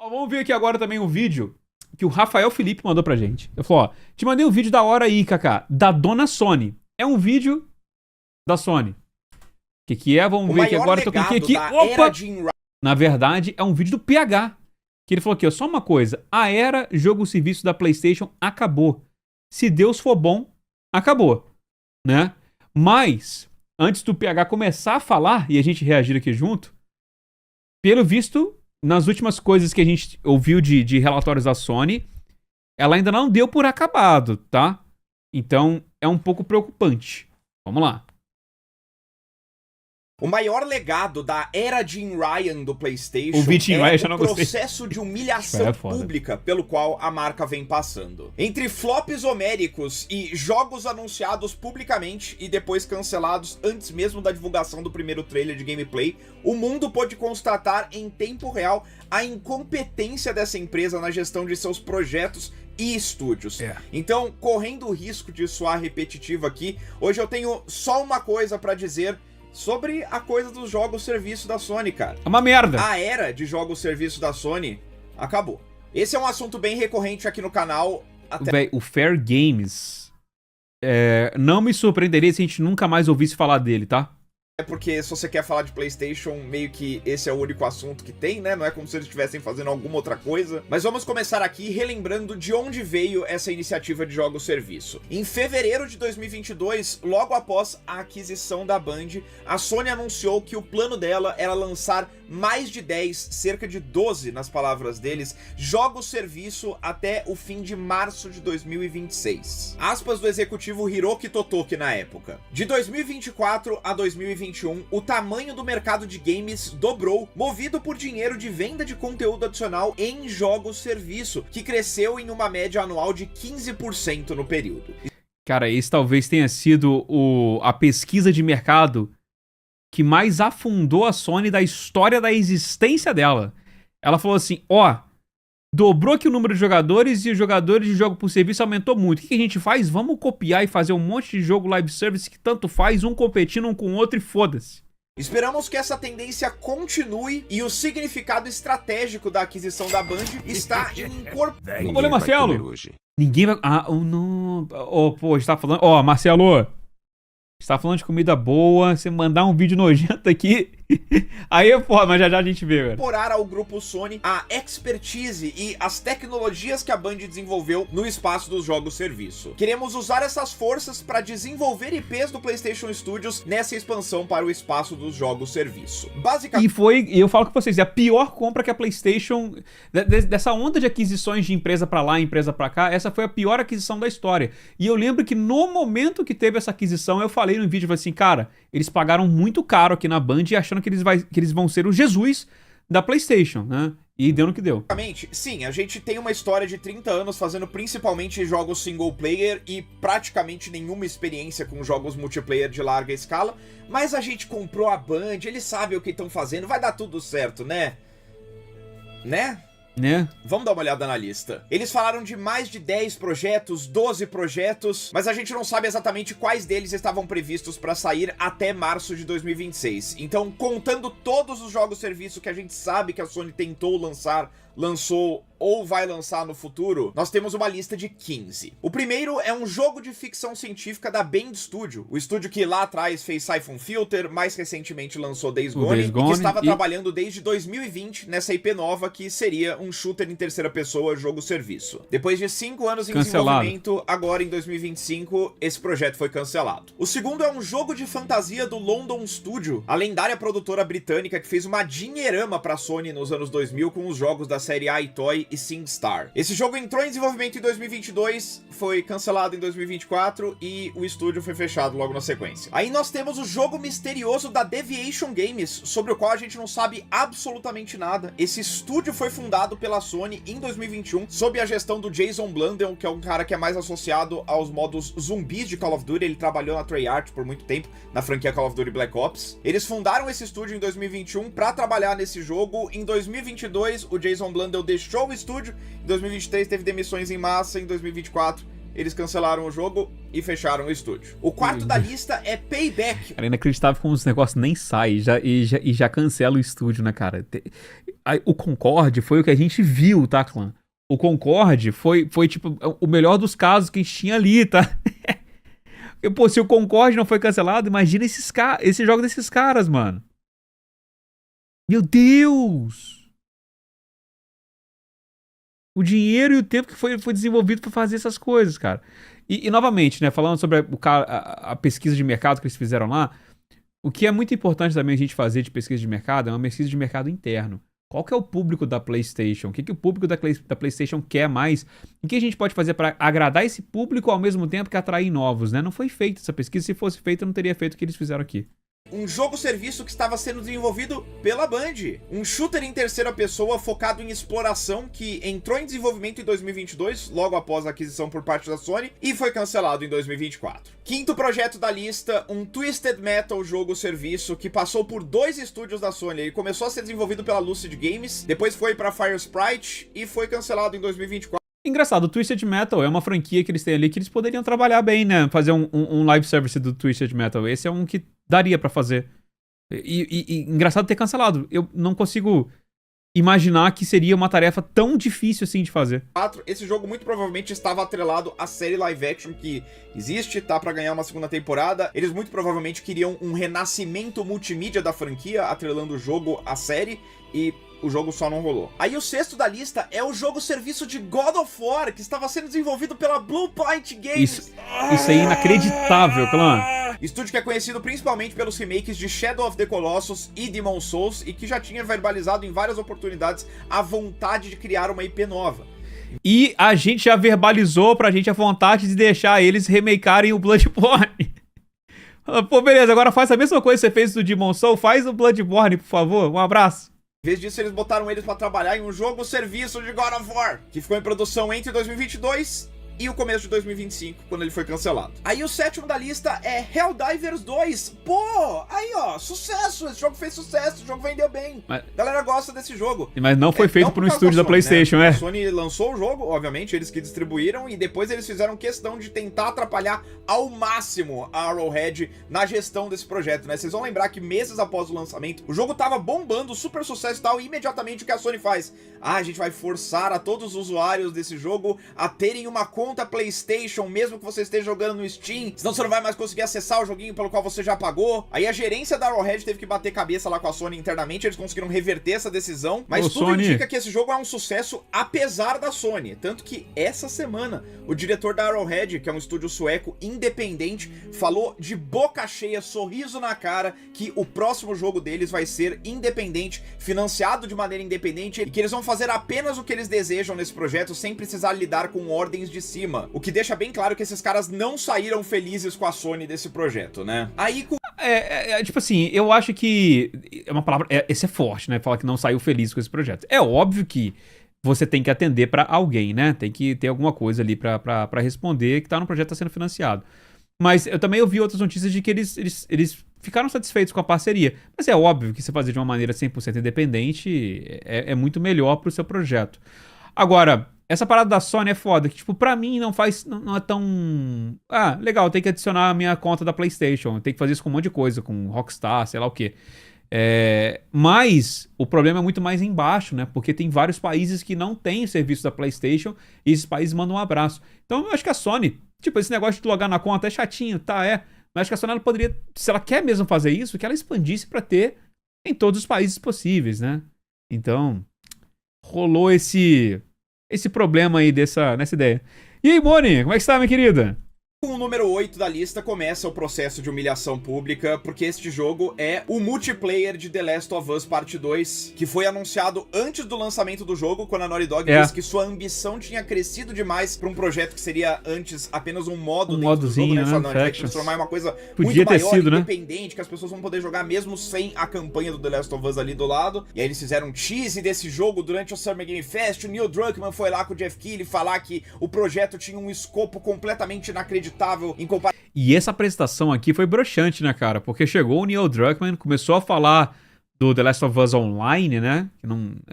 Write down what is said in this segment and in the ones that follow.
Ó, vamos ver aqui agora também um vídeo que o Rafael Felipe mandou pra gente. Ele falou, ó, te mandei um vídeo da hora aí, Kaká, da dona Sony. É um vídeo da Sony. O que é? Vamos ver aqui agora. Eu tô clicando aqui. Opa! Na verdade, é um vídeo do PH. Que ele falou aqui, ó, só uma coisa. A era jogo-serviço da PlayStation acabou. Se Deus for bom, acabou. Né? Mas, antes do PH começar a falar e a gente reagir aqui junto, pelo visto, nas últimas coisas que a gente ouviu de relatórios da Sony, ela ainda não deu por acabado, tá? Então, é um pouco preocupante. Vamos lá. O maior legado da era Jim Ryan do PlayStation é o processo de humilhação pública pelo qual a marca vem passando. Entre flops homéricos e jogos anunciados publicamente e depois cancelados antes mesmo da divulgação do primeiro trailer de gameplay, o mundo pôde constatar em tempo real a incompetência dessa empresa na gestão de seus projetos e estúdios. Então, correndo o risco de soar repetitivo aqui, hoje eu tenho só uma coisa pra dizer sobre a coisa dos jogos-serviço da Sony, cara. É uma merda. A era de jogos-serviço da Sony acabou. Esse é um assunto bem recorrente aqui no canal. Véi, o Fair Games não me surpreenderia se a gente nunca mais ouvisse falar dele, tá? É porque se você quer falar de PlayStation, meio que esse é o único assunto que tem, né? Não é como se eles estivessem fazendo alguma outra coisa. Mas vamos começar aqui relembrando de onde veio essa iniciativa de jogos-serviço. Em fevereiro de 2022, logo após a aquisição da Band, a Sony anunciou que o plano dela era lançar mais de 10, cerca de 12, nas palavras deles, jogos-serviço até o fim de março de 2026. Aspas do executivo Hiroki Totoki na época. De 2024 a 2021, o tamanho do mercado de games dobrou, movido por dinheiro de venda de conteúdo adicional em jogos-serviço, que cresceu em uma média anual de 15% no período. Cara, esse talvez tenha sido a pesquisa de mercado que mais afundou a Sony da história da existência dela. Ela falou assim, ó, dobrou aqui o número de jogadores e os jogadores de jogo por serviço aumentou muito. O que a gente faz? Vamos copiar e fazer um monte de jogo live service que tanto faz, um competindo um com o outro e foda-se. Esperamos que essa tendência continue e o significado estratégico da aquisição da Band está incorporado. Olha, Marcelo. Ninguém vai... Ah, não... Oh, pô, a gente tá falando... Ó, Marcelo... Você tá falando de comida boa, você mandar um vídeo nojento aqui, aí é foda, mas já a gente vê, velho. Incorporar ao grupo Sony a expertise e as tecnologias que a Band desenvolveu no espaço dos jogos-serviço. Queremos usar essas forças para desenvolver IPs do PlayStation Studios nessa expansão para o espaço dos jogos-serviço. Basicamente... E eu falo com vocês, é a pior compra que a PlayStation... Dessa onda de aquisições de empresa pra lá, empresa pra cá, essa foi a pior aquisição da história. E eu lembro que no momento que teve essa aquisição, eu falei no vídeo, assim, cara, eles pagaram muito caro aqui na Band achando que eles vão ser o Jesus da PlayStation, né? E deu no que deu. Sim, a gente tem uma história de 30 anos fazendo principalmente jogos single player e praticamente nenhuma experiência com jogos multiplayer de larga escala, mas a gente comprou a Band, eles sabem o que estão fazendo, vai dar tudo certo, né? Né? Vamos dar uma olhada na lista. Eles falaram de mais de 10 projetos, 12 projetos, mas a gente não sabe exatamente quais deles estavam previstos para sair até março de 2026. Então, contando todos os jogos-serviço que a gente sabe que a Sony tentou lançar, lançou ou vai lançar no futuro, nós temos uma lista de 15. O primeiro é um jogo de ficção científica da Bend Studio, o estúdio que lá atrás fez Siphon Filter, mais recentemente lançou Days Gone, e que estava trabalhando desde 2020 nessa IP nova que seria um shooter em terceira pessoa, jogo-serviço. Depois de 5 anos em desenvolvimento, agora em 2025, esse projeto foi cancelado. O segundo é um jogo de fantasia do London Studio, a lendária produtora britânica que fez uma dinheirama pra Sony nos anos 2000 com os jogos da série iToy e SingStar. Esse jogo entrou em desenvolvimento em 2022, foi cancelado em 2024 e o estúdio foi fechado logo na sequência. Aí nós temos o jogo misterioso da Deviation Games, sobre o qual a gente não sabe absolutamente nada. Esse estúdio foi fundado pela Sony em 2021, sob a gestão do Jason Blundell, que é um cara que é mais associado aos modos zumbis de Call of Duty. Ele trabalhou na Treyarch por muito tempo, na franquia Call of Duty Black Ops. Eles fundaram esse estúdio em 2021 para trabalhar nesse jogo. Em 2022, o Jason Blundell deixou o estúdio, em 2023 teve demissões em massa, em 2024 eles cancelaram o jogo e fecharam o estúdio. O quarto da lista é Payback. Cara, é inacreditável como os negócios nem saem e já cancela o estúdio, né, cara? o Concorde foi o que a gente viu, tá, clã? O Concorde foi tipo, o melhor dos casos que a gente tinha ali, tá? Pô, se o Concorde não foi cancelado, imagina esse jogo desses caras, mano. Meu Deus! O dinheiro e o tempo que foi desenvolvido pra fazer essas coisas, cara. E novamente, né, falando sobre a pesquisa de mercado que eles fizeram lá, o que é muito importante também a gente fazer de pesquisa de mercado é uma pesquisa de mercado interno. Qual que é o público da PlayStation? O que o público da PlayStation quer mais? O que a gente pode fazer para agradar esse público ao mesmo tempo que atrair novos, né? Não foi feita essa pesquisa. Se fosse feita, não teria feito o que eles fizeram aqui. Um jogo-serviço que estava sendo desenvolvido pela Band. Um shooter em terceira pessoa focado em exploração que entrou em desenvolvimento em 2022, logo após a aquisição por parte da Sony, e foi cancelado em 2024. Quinto projeto da lista, um Twisted Metal jogo-serviço que passou por 2 estúdios da Sony. Ele começou a ser desenvolvido pela Lucid Games, depois foi para Firesprite e foi cancelado em 2024. Engraçado, o Twisted Metal é uma franquia que eles têm ali que eles poderiam trabalhar bem, né? Fazer um live service do Twisted Metal. Esse é um que daria pra fazer. E engraçado ter cancelado. Eu não consigo imaginar que seria uma tarefa tão difícil assim de fazer. Esse jogo muito provavelmente estava atrelado à série live action que existe, tá pra ganhar uma segunda temporada. Eles muito provavelmente queriam um renascimento multimídia da franquia, atrelando o jogo à série, e o jogo só não rolou. Aí o sexto da lista é o jogo-serviço de God of War, que estava sendo desenvolvido pela Blue Point Games. Isso é inacreditável, clã. Estúdio que é conhecido principalmente pelos remakes de Shadow of the Colossus e Demon's Souls, e que já tinha verbalizado em várias oportunidades a vontade de criar uma IP nova. E a gente já verbalizou pra gente a vontade de deixar eles remakearem o Bloodborne. Pô, beleza, agora faz a mesma coisa que você fez do Demon's Souls, faz o Bloodborne, por favor. Um abraço. Em vez disso, eles botaram eles pra trabalhar em um jogo-serviço de God of War, que ficou em produção entre 2022 e o começo de 2025, quando ele foi cancelado. Aí o sétimo da lista é Helldivers 2. Pô, aí ó, sucesso! Esse jogo fez sucesso, o jogo vendeu bem. A galera gosta desse jogo. Mas não foi feito por um estúdio da PlayStation, né? é? A Sony lançou o jogo, obviamente, eles que distribuíram, e depois eles fizeram questão de tentar atrapalhar ao máximo a Arrowhead na gestão desse projeto, né? Vocês vão lembrar que meses após o lançamento, o jogo tava bombando, super sucesso e tal, e imediatamente o que a Sony faz? Ah, a gente vai forçar a todos os usuários desse jogo a terem uma conta PlayStation, mesmo que você esteja jogando no Steam, senão você não vai mais conseguir acessar o joguinho pelo qual você já pagou. Aí a gerência da Arrowhead teve que bater cabeça lá com a Sony internamente, eles conseguiram reverter essa decisão, mas tudo Sony indica que esse jogo é um sucesso apesar da Sony, tanto que essa semana o diretor da Arrowhead, que é um estúdio sueco independente, falou de boca cheia, sorriso na cara, que o próximo jogo deles vai ser independente, financiado de maneira independente, e que eles vão fazer apenas o que eles desejam nesse projeto, sem precisar lidar com ordens de cima. O que deixa bem claro que esses caras não saíram felizes com a Sony desse projeto, né? Aí com... tipo assim, eu acho que é uma palavra, esse é forte, né? Falar que não saiu feliz com esse projeto. É óbvio que você tem que atender pra alguém, né? Tem que ter alguma coisa ali pra responder que tá no projeto, tá sendo financiado. Mas eu também ouvi outras notícias de que eles ficaram satisfeitos com a parceria. Mas é óbvio que você fazer de uma maneira 100% independente é muito melhor pro seu projeto. Agora, essa parada da Sony é foda, que tipo, pra mim não é tão... Ah, legal, tem que adicionar a minha conta da PlayStation, tem que fazer isso com um monte de coisa, com Rockstar, sei lá o quê. Mas o problema é muito mais embaixo, né? Porque tem vários países que não têm o serviço da PlayStation e esses países mandam um abraço. Então eu acho que a Sony, tipo, esse negócio de logar na conta é chatinho, tá? Mas acho que a Sony ela poderia, se ela quer mesmo fazer isso, que ela expandisse pra ter em todos os países possíveis, né? Então, rolou esse problema aí nessa ideia. E aí, Moni, como é que está, minha querida? Com o número 8 da lista começa o processo de humilhação pública, porque este jogo é o multiplayer de The Last of Us Part 2, que foi anunciado antes do lançamento do jogo, quando a Naughty Dog disse que sua ambição tinha crescido demais para um projeto que seria antes apenas um modo dentro do jogo, né? Não, a gente vai transformar em uma coisa Podia muito maior, sido, independente, né? Que as pessoas vão poder jogar mesmo sem a campanha do The Last of Us ali do lado. E aí eles fizeram um tease desse jogo durante o Summer Game Fest, o Neil Druckmann foi lá com o Jeff Keighley falar que o projeto tinha um escopo completamente inacreditável em comparação. E essa apresentação aqui foi broxante, né, cara? Porque chegou o Neil Druckmann, começou a falar do The Last of Us Online, né?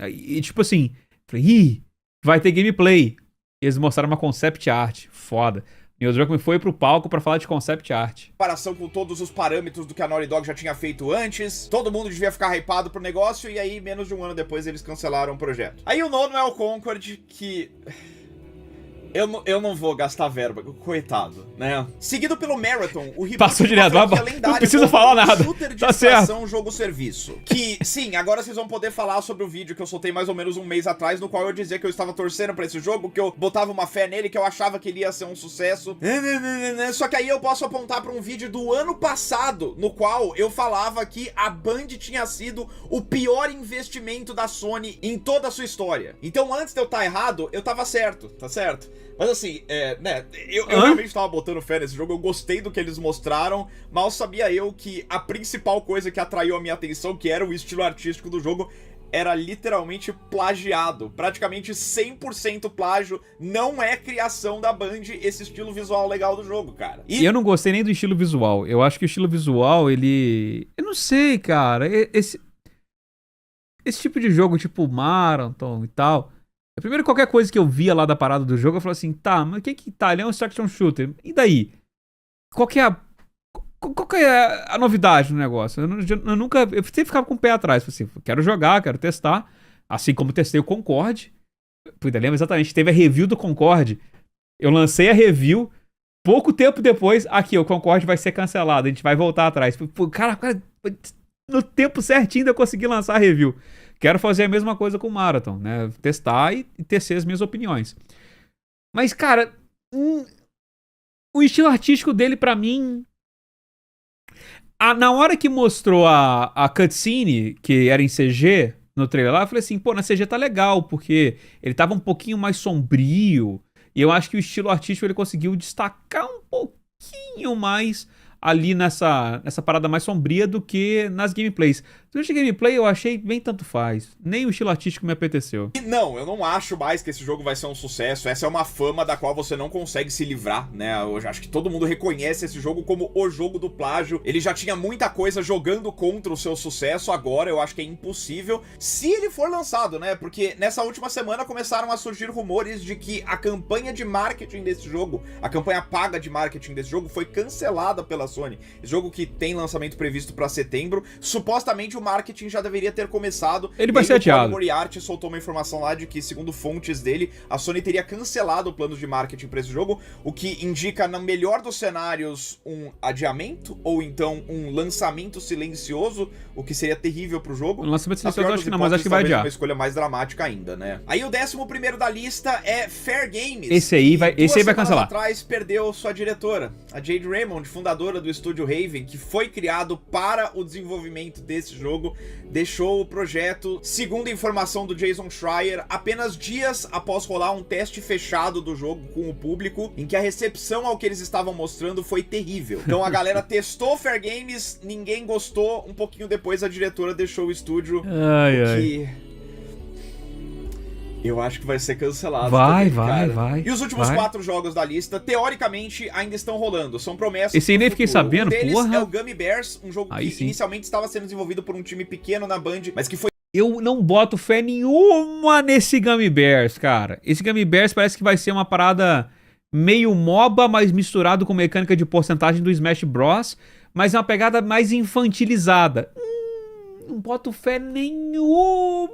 E tipo assim, falei, vai ter gameplay. E eles mostraram uma concept art, foda. Neil Druckmann foi pro palco pra falar de concept art. Comparação com todos os parâmetros do que a Naughty Dog já tinha feito antes. Todo mundo devia ficar hypado pro negócio, e aí, menos de um ano depois, eles cancelaram o projeto. Aí o nono é o Concord, que... Eu não vou gastar verba, coitado, né? Seguido pelo Marathon, o reboot passou direto, não precisa falar nada. Shooter de Tá extração, certo. jogo-serviço. Que, sim, agora vocês vão poder falar sobre o vídeo que eu soltei mais ou menos um mês atrás, no qual eu dizia que eu estava torcendo pra esse jogo, que eu botava uma fé nele, que eu achava que ele ia ser um sucesso. Só que aí eu posso apontar pra um vídeo do ano passado, no qual eu falava que a Band tinha sido o pior investimento da Sony em toda a sua história. Então, antes de eu estar errado, eu tava certo, tá certo? Mas assim, né, eu realmente tava botando fé nesse jogo, eu gostei do que eles mostraram, mal sabia eu que a principal coisa que atraiu a minha atenção, que era o estilo artístico do jogo, era literalmente plagiado, praticamente 100% plágio, não é criação da Band esse estilo visual legal do jogo, cara. E eu não gostei nem do estilo visual, eu acho que o estilo visual, ele... Eu não sei, cara, esse tipo de jogo, tipo Marathon e tal... Primeiro, qualquer coisa que eu via lá da parada do jogo, eu falava assim, tá, mas o que tá? Ele é um extraction shooter. E daí? Qual que é a novidade no negócio? Eu sempre ficava com o pé atrás. Falei assim, quero jogar, quero testar. Assim como testei o Concorde. Puta, lembra exatamente, teve a review do Concorde. Eu lancei a review. Pouco tempo depois, aqui, o Concorde vai ser cancelado. A gente vai voltar atrás. Cara, no tempo certinho eu consegui lançar a review. Quero fazer a mesma coisa com o Marathon, né? Testar e tecer as minhas opiniões. Mas, cara, o estilo artístico dele, pra mim... na hora que mostrou a cutscene, que era em CG, no trailer lá, eu falei assim, pô, na CG tá legal, porque ele tava um pouquinho mais sombrio, e eu acho que o estilo artístico ele conseguiu destacar um pouquinho mais ali nessa parada mais sombria do que nas gameplays. Durante a gameplay eu achei bem tanto faz. Nem o estilo artístico me apeteceu. E não, eu não acho mais que esse jogo vai ser um sucesso. Essa é uma fama da qual você não consegue se livrar, né? Eu acho que todo mundo reconhece esse jogo como o jogo do plágio. Ele já tinha muita coisa jogando contra o seu sucesso. Agora eu acho que é impossível, se ele for lançado, né? Porque nessa última semana começaram a surgir rumores de que a campanha de marketing desse jogo, a campanha paga de marketing desse jogo, foi cancelada pela Sony. Esse jogo que tem lançamento previsto pra setembro, supostamente o marketing já deveria ter começado. Ele vai ser adiado. O Moriarty soltou uma informação lá de que, segundo fontes dele, a Sony teria cancelado o plano de marketing pra esse jogo, o que indica, no melhor dos cenários, um adiamento, ou então um lançamento silencioso, o que seria terrível pro jogo. O lançamento silencioso eu acho que não, mas acho que vai adiar. Uma escolha mais dramática ainda, né? Aí o 11º da lista é Fair Games. Esse aí vai cancelar. Atrás perdeu sua diretora, a Jade Raymond, fundadora do estúdio Raven, que foi criado para o desenvolvimento desse jogo, deixou o projeto, segundo informação do Jason Schreier, apenas dias após rolar um teste fechado do jogo com o público, em que a recepção ao que eles estavam mostrando foi terrível. Então a galera testou Fair Games, ninguém gostou, um pouquinho depois a diretora deixou o estúdio, eu acho que vai ser cancelado. Vai. E os últimos 4 jogos da lista, teoricamente, ainda estão rolando. São promessas. Esse aí nem fiquei sabendo, um deles porra. é o Gummy Bears, um jogo aí que sim. inicialmente estava sendo desenvolvido por um time pequeno na Band, mas que foi... Eu não boto fé nenhuma nesse Gummy Bears, cara. Esse Gummy Bears parece que vai ser uma parada meio MOBA, mas misturado com mecânica de porcentagem do Smash Bros, mas é uma pegada mais infantilizada. Não boto fé nenhuma.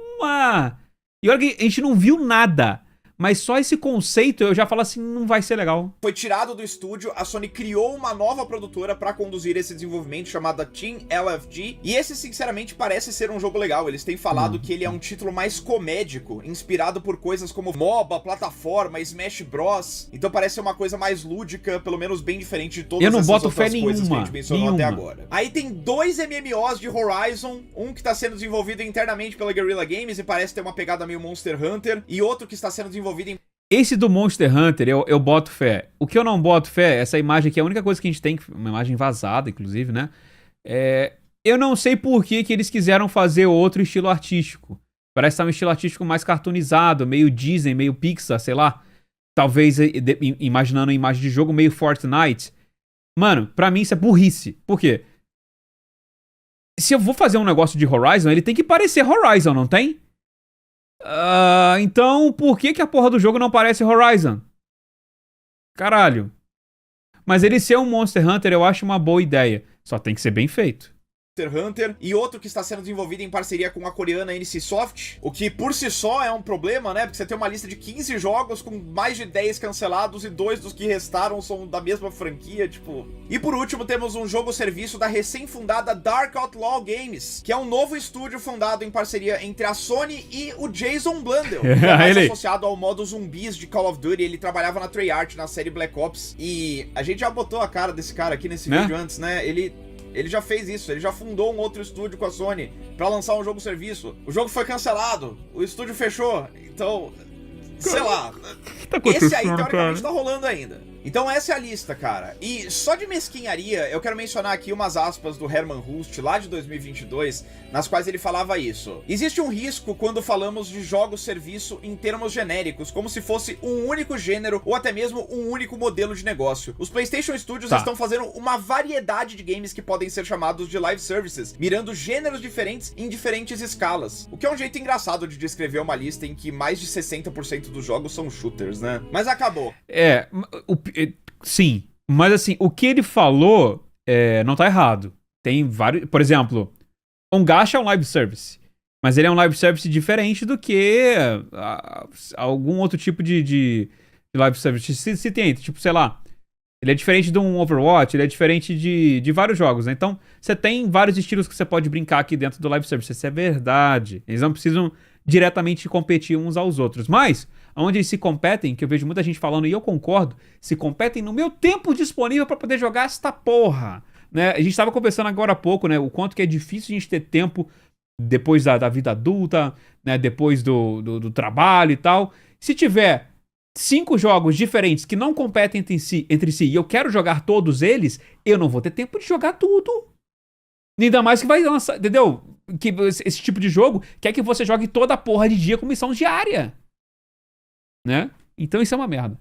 E olha que a gente não viu nada, mas só esse conceito eu já falo assim, não vai ser legal. Foi tirado do estúdio, a Sony criou uma nova produtora pra conduzir esse desenvolvimento chamada Team LFG, e esse sinceramente parece ser um jogo legal. Eles têm falado que ele é um título mais comédico, inspirado por coisas como MOBA, plataforma, Smash Bros. Então parece ser uma coisa mais lúdica, pelo menos bem diferente de todas essas outras coisas que a gente mencionou até agora. Aí tem 2 MMOs de Horizon, um que tá sendo desenvolvido internamente pela Guerrilla Games e parece ter uma pegada meio Monster Hunter, e outro que está sendo desenvolvido em... Esse do Monster Hunter, eu boto fé. O que eu não boto fé, essa imagem aqui é a única coisa que a gente tem, uma imagem vazada, inclusive, né? Eu não sei por que eles quiseram fazer outro estilo artístico. Parece estar um estilo artístico mais cartoonizado, meio Disney, meio Pixar, sei lá. Talvez imaginando a imagem de jogo meio Fortnite. Mano, pra mim isso é burrice. Por quê? Se eu vou fazer um negócio de Horizon, ele tem que parecer Horizon, não tem? Então, por que a porra do jogo não parece Horizon? Caralho. Mas ele ser um Monster Hunter eu acho uma boa ideia. Só tem que ser bem feito. Monster Hunter, e outro que está sendo desenvolvido em parceria com a coreana NCSoft, o que por si só é um problema, né? Porque você tem uma lista de 15 jogos com mais de 10 cancelados e 2 dos que restaram são da mesma franquia, tipo... E por último temos um jogo-serviço da recém-fundada Dark Outlaw Games, que é um novo estúdio fundado em parceria entre a Sony e o Jason Blundell, que é mais associado ao modo zumbis de Call of Duty. Ele trabalhava na Treyarch, na série Black Ops, e a gente já botou a cara desse cara aqui nesse vídeo antes, né? Ele já fez isso, ele já fundou um outro estúdio com a Sony pra lançar um jogo-serviço. O jogo foi cancelado, o estúdio fechou, então... Sei lá, esse aí teoricamente tá rolando ainda. Então essa é a lista, cara. E só de mesquinharia, eu quero mencionar aqui umas aspas do Herman Hulst, lá de 2022, nas quais ele falava isso. Existe um risco quando falamos de jogos-serviço em termos genéricos, como se fosse um único gênero ou até mesmo um único modelo de negócio. Os PlayStation Studios estão fazendo uma variedade de games que podem ser chamados de live services, mirando gêneros diferentes em diferentes escalas. O que é um jeito engraçado de descrever uma lista em que mais de 60% dos jogos são shooters, né? Mas acabou. Sim, mas assim, o que ele falou não tá errado. Tem vários, por exemplo, um Gacha é um live service, mas ele é um live service diferente do que algum outro tipo de live service. Se tem, tipo, sei lá, ele é diferente de um Overwatch, ele é diferente de vários jogos, né? Então, você tem vários estilos que você pode brincar aqui dentro do live service. Isso é verdade. Eles não precisam diretamente competir uns aos outros, mas onde eles se competem, que eu vejo muita gente falando, e eu concordo, se competem no meu tempo disponível pra poder jogar esta porra, né? A gente tava conversando agora há pouco, né, o quanto que é difícil a gente ter tempo depois da vida adulta, né, depois do trabalho e tal. Se tiver 5 jogos diferentes que não competem entre si e eu quero jogar todos eles, eu não vou ter tempo de jogar tudo. Ainda mais que vai lançar, entendeu? Que esse tipo de jogo quer que você jogue toda a porra de dia com missão diária. Né? Então isso é uma merda.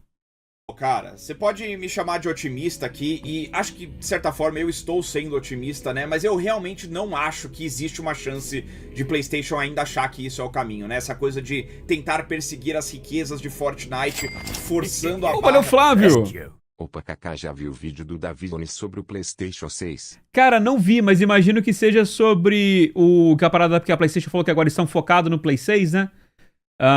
Cara, você pode me chamar de otimista aqui, e acho que, de certa forma, eu estou sendo otimista, né? Mas eu realmente não acho que existe uma chance de PlayStation ainda achar que isso é o caminho, né? Essa coisa de tentar perseguir as riquezas de Fortnite, forçando a barra. Valeu, Flávio! Opa, Kaká, já viu o vídeo do Davizone sobre o PlayStation 6? Cara, não vi, mas imagino que seja sobre que a parada que a PlayStation falou que agora estão focados no Play 6, né?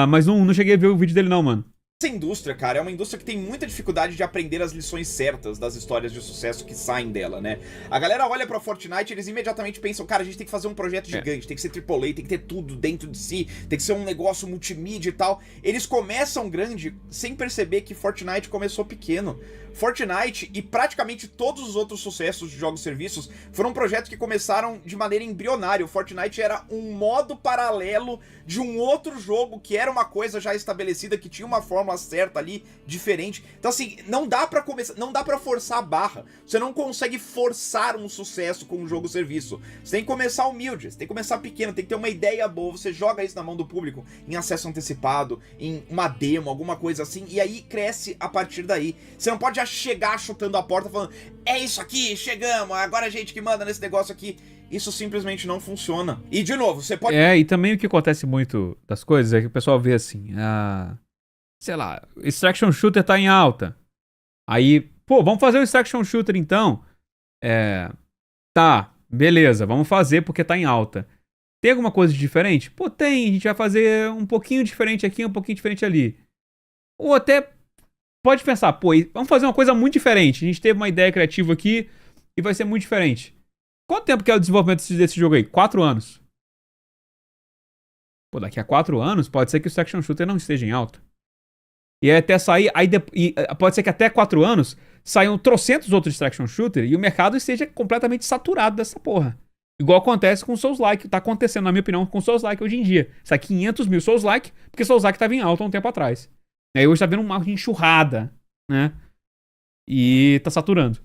Mas não cheguei a ver o vídeo dele não, mano. Essa indústria, cara, é uma indústria que tem muita dificuldade de aprender as lições certas das histórias de sucesso que saem dela, né? A galera olha pra Fortnite e eles imediatamente pensam, cara, a gente tem que fazer um projeto gigante, tem que ser AAA, tem que ter tudo dentro de si, tem que ser um negócio multimídia e tal. Eles começam grande sem perceber que Fortnite começou pequeno. Fortnite e praticamente todos os outros sucessos de jogos e serviços foram projetos que começaram de maneira embrionária. O Fortnite era um modo paralelo de um outro jogo que era uma coisa já estabelecida, que tinha uma fórmula certa ali, diferente. Então assim, não dá pra começar, não dá pra forçar a barra. Você não consegue forçar um sucesso com um jogo-serviço. Você tem que começar humilde, você tem que começar pequeno, tem que ter uma ideia boa, você joga isso na mão do público, em acesso antecipado, em uma demo, alguma coisa assim, e aí cresce a partir daí. Você não pode já chegar chutando a porta falando, é isso aqui, chegamos, agora a gente que manda nesse negócio aqui. Isso simplesmente não funciona. E de novo, você pode... E também o que acontece muito das coisas é que o pessoal vê assim, sei lá, Extraction Shooter tá em alta. Aí, pô, vamos fazer o Extraction Shooter então? Tá, beleza, vamos fazer porque tá em alta. Tem alguma coisa de diferente? Pô, tem, a gente vai fazer um pouquinho diferente aqui, um pouquinho diferente ali. Ou até pode pensar, pô, vamos fazer uma coisa muito diferente. A gente teve uma ideia criativa aqui e vai ser muito diferente. Quanto tempo que é o desenvolvimento desse jogo aí? 4 anos. Pô, daqui a 4 anos pode ser que o Extraction Shooter não esteja em alta. E aí até sair, pode ser que até 4 anos saiam trocentos outros Extraction Shooter e o mercado esteja completamente saturado dessa porra. Igual acontece com o Souls-like, tá acontecendo, na minha opinião, com o Souls-like hoje em dia. Sai 500 mil Souls-like, porque Souls-like tava em alta há um tempo atrás. E aí hoje tá vendo uma enxurrada, né? E tá saturando.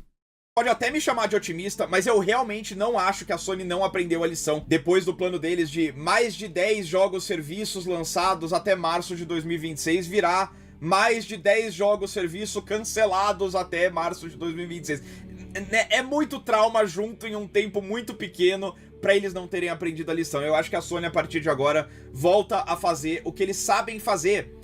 Pode até me chamar de otimista, mas eu realmente não acho que a Sony não aprendeu a lição depois do plano deles de mais de 10 jogos-serviços lançados até março de 2026 virar mais de 10 jogos-serviço cancelados até março de 2026. É muito trauma junto em um tempo muito pequeno pra eles não terem aprendido a lição. Eu acho que a Sony, a partir de agora, volta a fazer o que eles sabem fazer.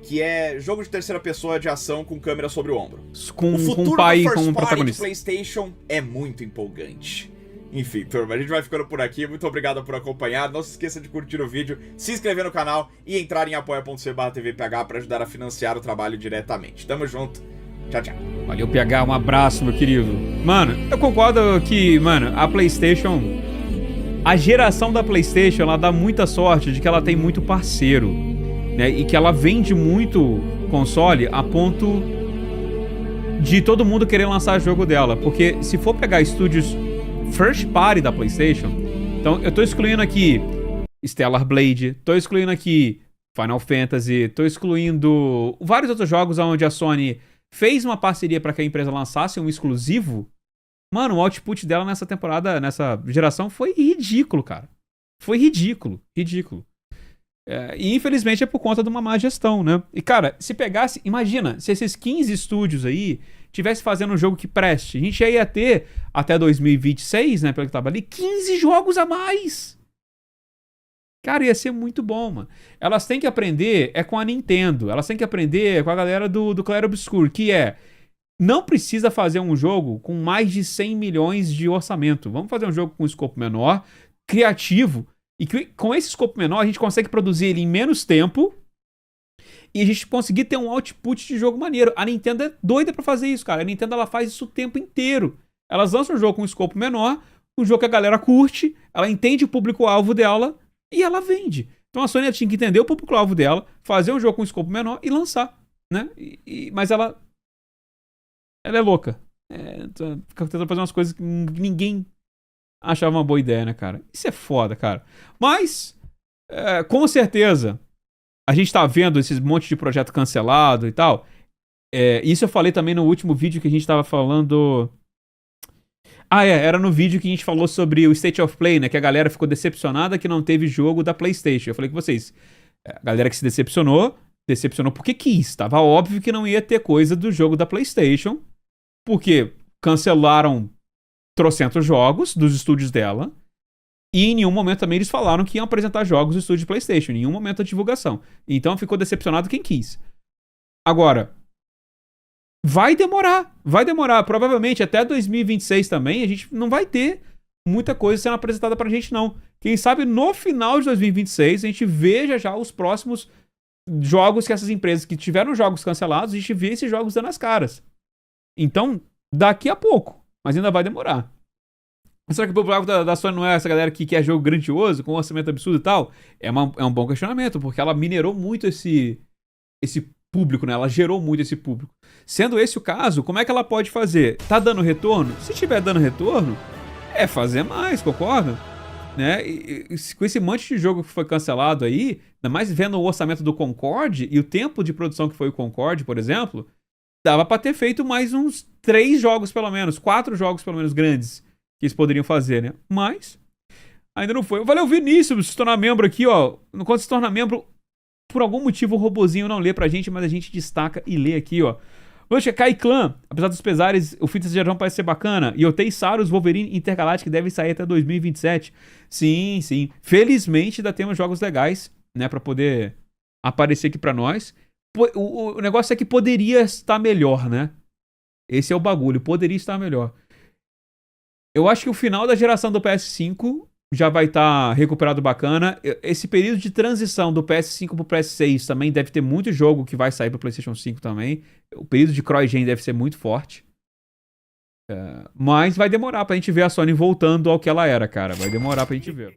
que é jogo de terceira pessoa de ação com câmera sobre o ombro. Com O futuro um pai do first como party protagonista. do PlayStation é muito empolgante. Enfim, turma, a gente vai ficando por aqui. Muito obrigado por acompanhar. Não se esqueça de curtir o vídeo, se inscrever no canal e entrar em apoia.c/tvph para ajudar a financiar o trabalho diretamente. Tamo junto. Tchau, tchau. Valeu, PH. Um abraço, meu querido. Mano, eu concordo que, mano, a PlayStation... A geração da PlayStation, ela dá muita sorte de que ela tem muito parceiro, né? E que ela vende muito console a ponto de todo mundo querer lançar jogo dela. Porque se for pegar estúdios first party da PlayStation... Então, eu tô excluindo aqui Stellar Blade, tô excluindo aqui Final Fantasy, tô excluindo vários outros jogos onde a Sony fez uma parceria para que a empresa lançasse um exclusivo. Mano, o output dela nessa temporada, nessa geração, foi ridículo, cara. Foi ridículo, ridículo. E infelizmente é por conta de uma má gestão, né? E, cara, se pegasse... Imagina, se esses 15 estúdios aí tivesse fazendo um jogo que preste, a gente já ia ter, até 2026, né, pelo que tava ali, 15 jogos a mais! Cara, ia ser muito bom, mano. Elas têm que aprender com a Nintendo. Elas têm que aprender com a galera do Clair Obscur, que não precisa fazer um jogo com mais de 100 milhões de orçamento. Vamos fazer um jogo com um escopo menor, criativo, e que com esse escopo menor a gente consegue produzir ele em menos tempo e a gente conseguir ter um output de jogo maneiro. A Nintendo é doida pra fazer isso, cara. A Nintendo, ela faz isso o tempo inteiro. Elas lançam um jogo com um escopo menor, um jogo que a galera curte, ela entende o público-alvo dela e ela vende. Então a Sony tinha que entender o público-alvo dela, fazer um jogo com um escopo menor e lançar, né? Mas ela é louca. Fica tentando fazer umas coisas que ninguém achava uma boa ideia, né, cara? Isso é foda, cara. Mas, com certeza, a gente tá vendo esses monte de projeto cancelado e tal. Isso eu falei também no último vídeo que a gente tava falando... era no vídeo que a gente falou sobre o State of Play, né? Que a galera ficou decepcionada que não teve jogo da PlayStation. Eu falei com vocês, a galera que se decepcionou porque quis. Tava óbvio que não ia ter coisa do jogo da PlayStation, porque cancelaram trocentos jogos dos estúdios dela, e em nenhum momento também eles falaram que iam apresentar jogos do estúdio de PlayStation, em nenhum momento da divulgação. Então ficou decepcionado quem quis. Agora, vai demorar. Provavelmente até 2026 também a gente não vai ter muita coisa sendo apresentada pra gente, não. Quem sabe no final de 2026 a gente veja já os próximos jogos que essas empresas que tiveram jogos cancelados, a gente vê esses jogos dando as caras. Então, daqui a pouco. Mas ainda vai demorar. Será que o público da Sony não é essa galera que quer jogo grandioso, com um orçamento absurdo e tal? É um bom questionamento, porque ela minerou muito esse público, né? Ela gerou muito esse público. Sendo esse o caso, como é que ela pode fazer? Tá dando retorno? Se tiver dando retorno, fazer mais, concorda? Né? E com esse monte de jogo que foi cancelado aí, ainda mais vendo o orçamento do Concorde e o tempo de produção que foi o Concorde, por exemplo, dava pra ter feito mais uns 3 jogos pelo menos, 4 jogos pelo menos grandes que eles poderiam fazer, né? Mas ainda não foi. Valeu, Vinícius, se tornar membro aqui, ó. Quando se torna membro, por algum motivo o robozinho não lê pra gente, mas a gente destaca e lê aqui, ó. Vamos checar Clã. Apesar dos pesares, o fim desse gerão parece ser bacana. E eu tenho Saros Wolverine Intergalactic que deve sair até 2027. Sim. Felizmente ainda temos jogos legais, né, pra poder aparecer aqui pra nós. O negócio é que poderia estar melhor, né? Esse é o bagulho, poderia estar melhor. Eu acho que o final da geração do PS5 já vai estar recuperado bacana. Esse período de transição do PS5 pro PS6 também deve ter muito jogo que vai sair pro PlayStation 5 também. O período de CrossGen deve ser muito forte. Mas vai demorar pra gente ver a Sony voltando ao que ela era, cara. Vai demorar pra gente ver.